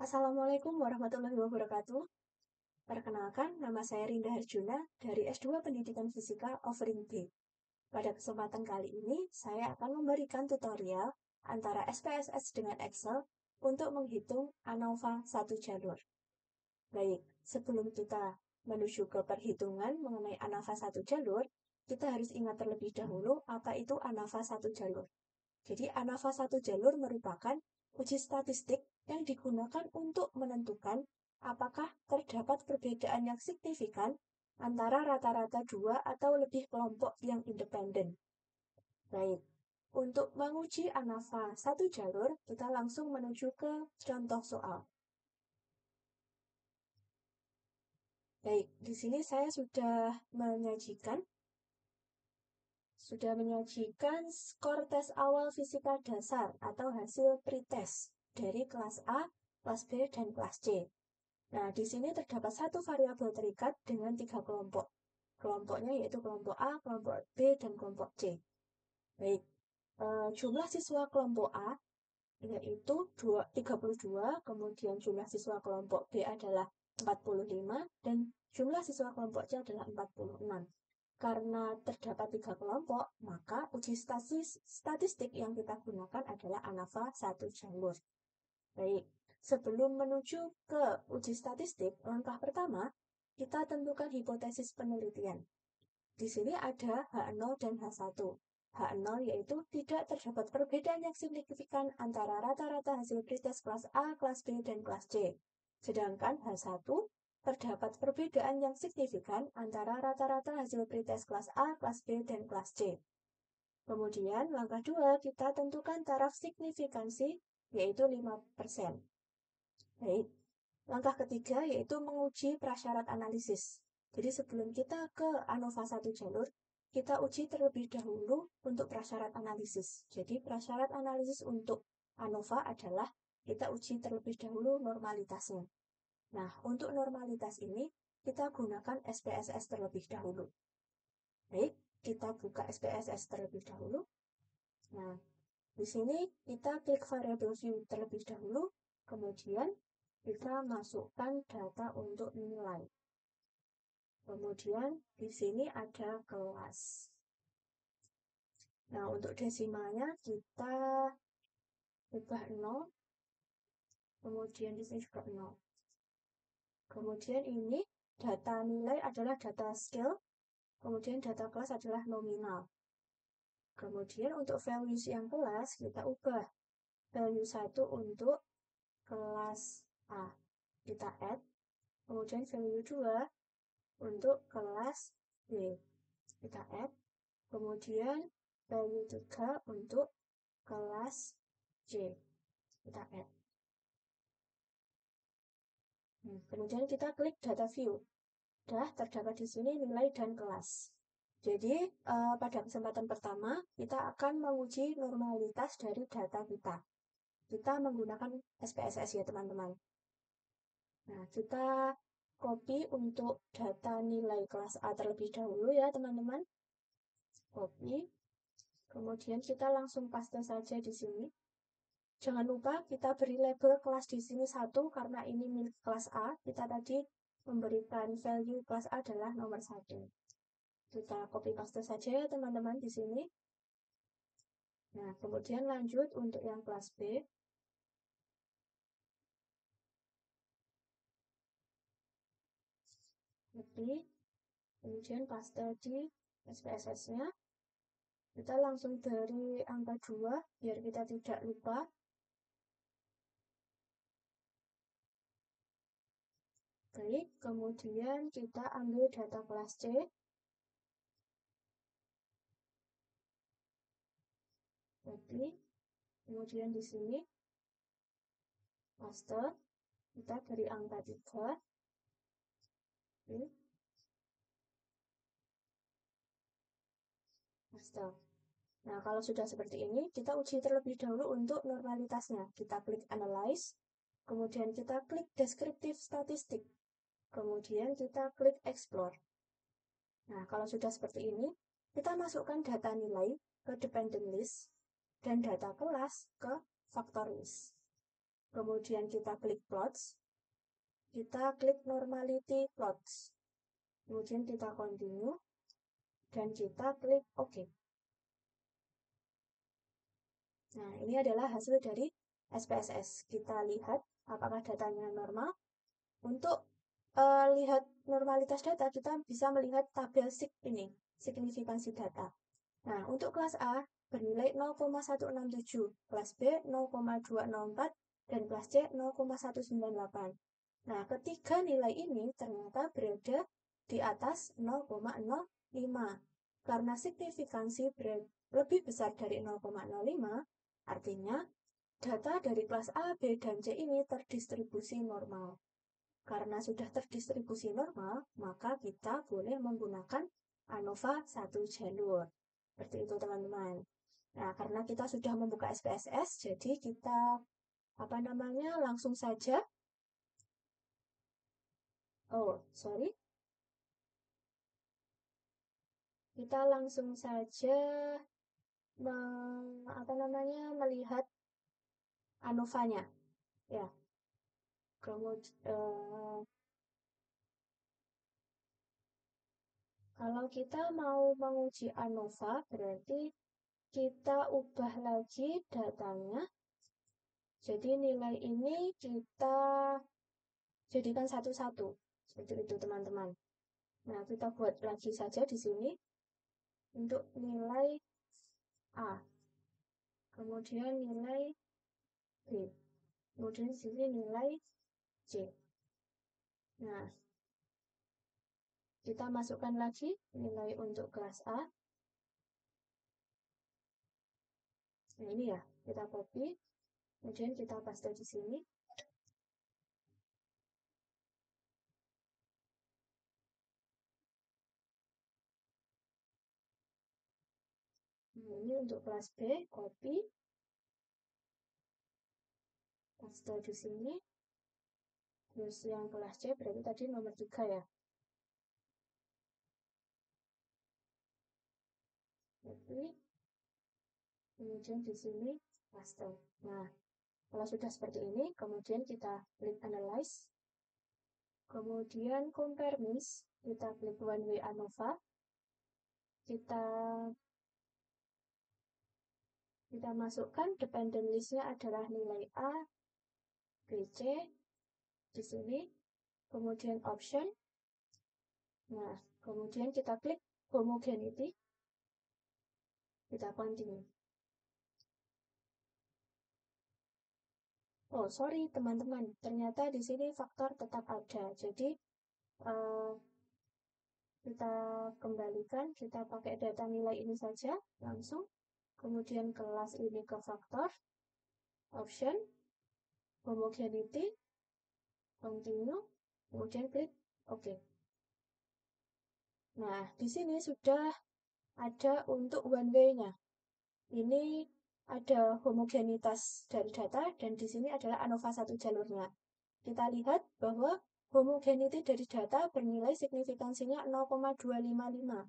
Assalamualaikum warahmatullahi wabarakatuh. Perkenalkan, nama saya Rinda Harjuna dari S2 Pendidikan Fisika Offering B. Pada kesempatan kali ini, saya akan memberikan tutorial antara SPSS dengan Excel untuk menghitung ANOVA satu jalur. Baik, sebelum kita menuju ke perhitungan mengenai ANOVA satu jalur, kita harus ingat terlebih dahulu apa itu ANOVA satu jalur. Jadi ANOVA satu jalur merupakan uji statistik yang digunakan untuk menentukan apakah terdapat perbedaan yang signifikan antara rata-rata dua atau lebih kelompok yang independen. Baik, untuk menguji ANOVA satu jalur, kita langsung menuju ke contoh soal. Baik, di sini saya sudah menyajikan skor tes awal fisika dasar atau hasil pretest dari kelas A, kelas B, dan kelas C. Nah, di sini terdapat satu variabel terikat dengan 3 kelompok. Kelompoknya yaitu kelompok A, kelompok B, dan kelompok C. Baik, jumlah siswa kelompok A yaitu 32, kemudian jumlah siswa kelompok B adalah 45, dan jumlah siswa kelompok C adalah 46. Karena terdapat 3 kelompok, maka uji statistik yang kita gunakan adalah ANOVA satu jalur. Baik, sebelum menuju ke uji statistik, langkah pertama, kita tentukan hipotesis penelitian. Di sini ada H0 dan H1. H0 yaitu tidak terdapat perbedaan yang signifikan antara rata-rata hasil pretest kelas A, kelas B, dan kelas C. Sedangkan H1 terdapat perbedaan yang signifikan antara rata-rata hasil pretest kelas A, kelas B, dan kelas C. Kemudian langkah 2, kita tentukan taraf signifikansi yaitu 5%. Baik, langkah ketiga yaitu menguji prasyarat analisis. Jadi sebelum kita ke ANOVA satu jalur, kita uji terlebih dahulu untuk prasyarat analisis. Jadi prasyarat analisis untuk ANOVA adalah kita uji terlebih dahulu normalitasnya. Nah, untuk normalitas ini kita gunakan SPSS terlebih dahulu. Baik, kita buka SPSS terlebih dahulu. Nah, di sini kita klik variable view terlebih dahulu, kemudian kita masukkan data untuk nilai. Kemudian di sini ada kelas. Nah, untuk desimalnya kita ubah 0. Kemudian di sini juga 0. Kemudian ini data nilai adalah data scale. Kemudian data kelas adalah nominal. Kemudian untuk values yang kelas kita ubah. Value 1 untuk kelas A. Kita add. Kemudian value 2 untuk kelas B. Kita add. Kemudian value 3 untuk kelas C. Kita add. Kemudian kita klik data view. Dah terdapat di sini nilai dan kelas. Jadi pada kesempatan pertama kita akan menguji normalitas dari data kita. Kita menggunakan SPSS ya teman-teman. Nah, kita copy untuk data nilai kelas A terlebih dahulu ya teman-teman. Copy. Kemudian kita langsung paste saja di sini. Jangan lupa kita beri label kelas di sini 1 karena ini milik kelas A. Kita tadi memberikan value kelas A adalah nomor 1. Kita copy paste saja ya teman-teman di sini. Nah, kemudian lanjut untuk yang kelas B. Copy. Kemudian paste di SPSS-nya. Kita langsung dari angka 2 biar kita tidak lupa. Baik, kemudian kita ambil data kelas C. Copy. Kemudian di sini paste. Kita dari angka 3. Oke. Paste. Nah, kalau sudah seperti ini, kita uji terlebih dahulu untuk normalitasnya. Kita klik Analyze, kemudian kita klik Descriptive Statistic, kemudian kita klik Explore. Nah, kalau sudah seperti ini, kita masukkan data nilai ke Dependent List dan data kelas ke Factor List. kemudian kita klik plots, kita klik normality plots, kemudian kita continue, dan kita klik OK. Nah, ini adalah hasil dari SPSS. Kita lihat apakah datanya normal. Untuk lihat normalitas data, kita bisa melihat tabel SIG ini, signifikansi data. Nah, untuk kelas A bernilai 0,167, kelas B 0,204, dan kelas C 0,198. Nah, ketiga nilai ini ternyata berada di atas 0,05. Karena signifikansi lebih besar dari 0,05, artinya data dari kelas A, B, dan C ini terdistribusi normal. Karena sudah terdistribusi normal, maka kita boleh menggunakan ANOVA satu jalur. Seperti itu teman-teman. Nah, karena kita sudah membuka SPSS, jadi kita langsung saja. Kita langsung saja melihat ANOVA-nya. Ya. Kalau kita mau menguji ANOVA, berarti kita ubah lagi datanya. Jadi nilai ini kita jadikan satu-satu. Seperti itu teman-teman. Nah, kita buat lagi saja di sini untuk nilai A. Kemudian nilai B. Kemudian di sini nilai C. Nah, kita masukkan lagi nilai untuk kelas A. Nah, ini ya, kita copy. Kemudian kita paste di sini. Nah, ini untuk kelas B, copy. Paste di sini. Terus yang kelas C berarti tadi nomor 3 ya. Copy. Kemudian di sini paste. Nah, kalau sudah seperti ini, kemudian kita klik analyze. Kemudian compare means, kita klik one way ANOVA. Kita masukkan dependent list-nya adalah nilai A, B, C di sini. Kemudian option. Nah, kemudian kita klik homogeneity. Kita continue. Oh, sorry teman-teman, ternyata di sini faktor tetap ada. Jadi kita kembalikan, kita pakai data nilai ini saja langsung. Kemudian kelas ini ke faktor, option, homogeneity, continue, kemudian klik OK. Nah, di sini sudah ada untuk one way-nya. Ini ada homogenitas dari data, dan di sini adalah ANOVA satu jalurnya. Kita lihat bahwa homogeneity dari data bernilai signifikansinya 0,255.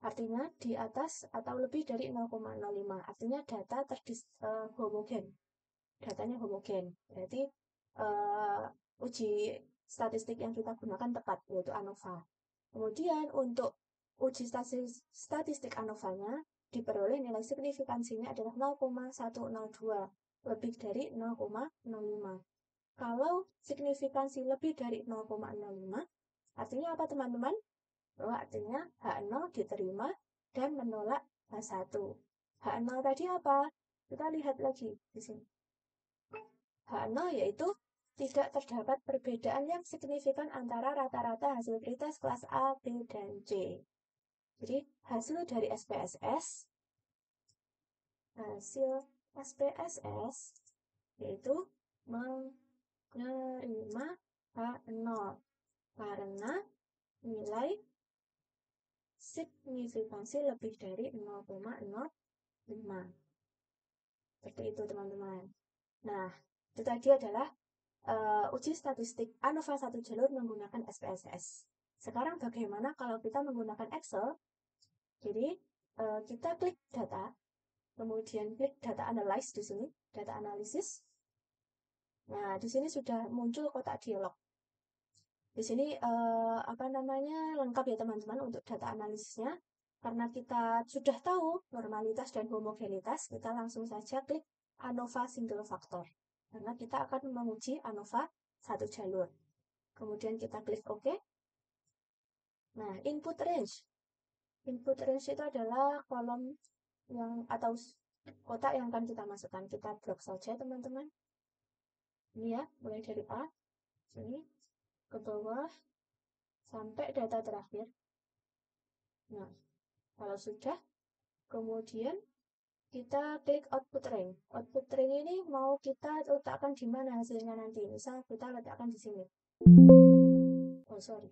Artinya di atas atau lebih dari 0,05. Artinya data homogen. Datanya homogen. Berarti uji statistik yang kita gunakan tepat, yaitu ANOVA. Kemudian untuk uji statistik ANOVA-nya diperoleh nilai signifikansinya adalah 0,102, lebih dari 0,05. Kalau signifikansi lebih dari 0,05, artinya apa teman-teman? Bahwa artinya H0 diterima dan menolak H1. H0 tadi apa? Kita lihat lagi di sini. H0 yaitu tidak terdapat perbedaan yang signifikan antara rata-rata hasil pretest kelas A, B, dan C. Jadi hasil dari SPSS yaitu menerima H0 karena nilai signifikansi lebih dari 0,05. Seperti itu teman-teman. Nah, itu tadi adalah uji statistik ANOVA satu jalur menggunakan SPSS. Sekarang bagaimana kalau kita menggunakan Excel? Jadi kita klik data, kemudian klik data analyze di sini, data analisis. Nah, di sini sudah muncul kotak dialog. Di sini lengkap ya teman-teman untuk data analisisnya. Karena kita sudah tahu normalitas dan homogenitas, kita langsung saja klik ANOVA single factor. Karena kita akan menguji ANOVA satu jalur. Kemudian kita klik OK. Nah, input range. Input range itu adalah kolom yang atau kotak yang akan kita masukkan. Kita drag saja teman-teman. Ini ya, mulai dari A, sini, ke bawah, sampai data terakhir. Nah, kalau sudah, kemudian kita klik output range. Output range ini mau kita letakkan di mana hasilnya nanti. Misal kita letakkan di sini. Oh, sorry.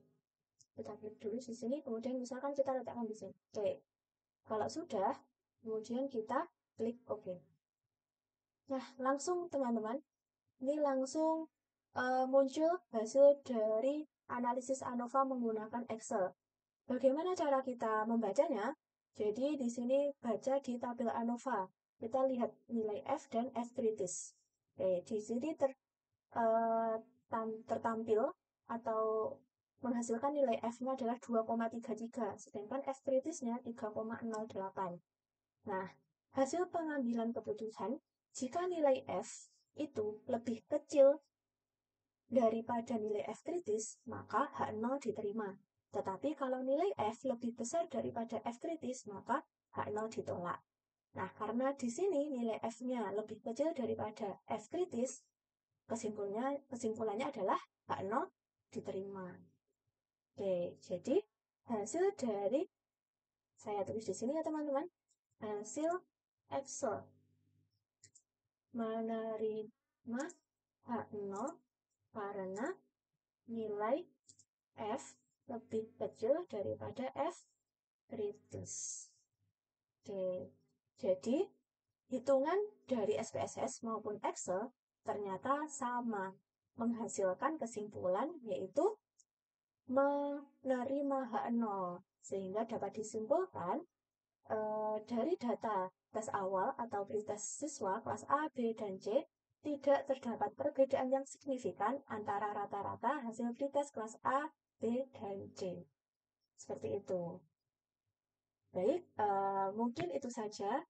Kita klik dulu di sini, kemudian misalkan kita letakkan di sini. Oke. Kalau sudah, kemudian kita klik OK. Nah, langsung teman-teman, ini langsung muncul hasil dari analisis ANOVA menggunakan Excel. Bagaimana cara kita membacanya? Jadi di sini baca di tabel ANOVA. Kita lihat nilai F dan F kritis. Oke, di sini tertampil atau menghasilkan nilai F-nya adalah 2,33, sedangkan F kritisnya 3,08. Nah, hasil pengambilan keputusan, jika nilai F itu lebih kecil daripada nilai F kritis, maka H0 diterima. Tetapi kalau nilai F lebih besar daripada F kritis, maka H0 ditolak. Nah, karena di sini nilai F-nya lebih kecil daripada F kritis, kesimpulannya adalah H0 diterima. Oke, jadi hasil dari, saya tulis di sini ya teman-teman, hasil Excel menerima H0 karena nilai F lebih kecil daripada F kritis. Oke, jadi hitungan dari SPSS maupun Excel ternyata sama, menghasilkan kesimpulan yaitu menerima H0, sehingga dapat disimpulkan dari data tes awal atau pretest siswa kelas A, B, dan C tidak terdapat perbedaan yang signifikan antara rata-rata hasil pretest kelas A, B, dan C. Seperti itu. Baik, mungkin itu saja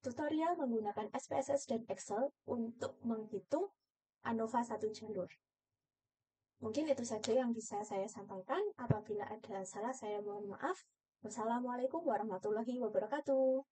tutorial menggunakan SPSS dan Excel untuk menghitung ANOVA satu jalur. Mungkin itu saja yang bisa saya sampaikan. Apabila ada salah, saya mohon maaf. Wassalamualaikum warahmatullahi wabarakatuh.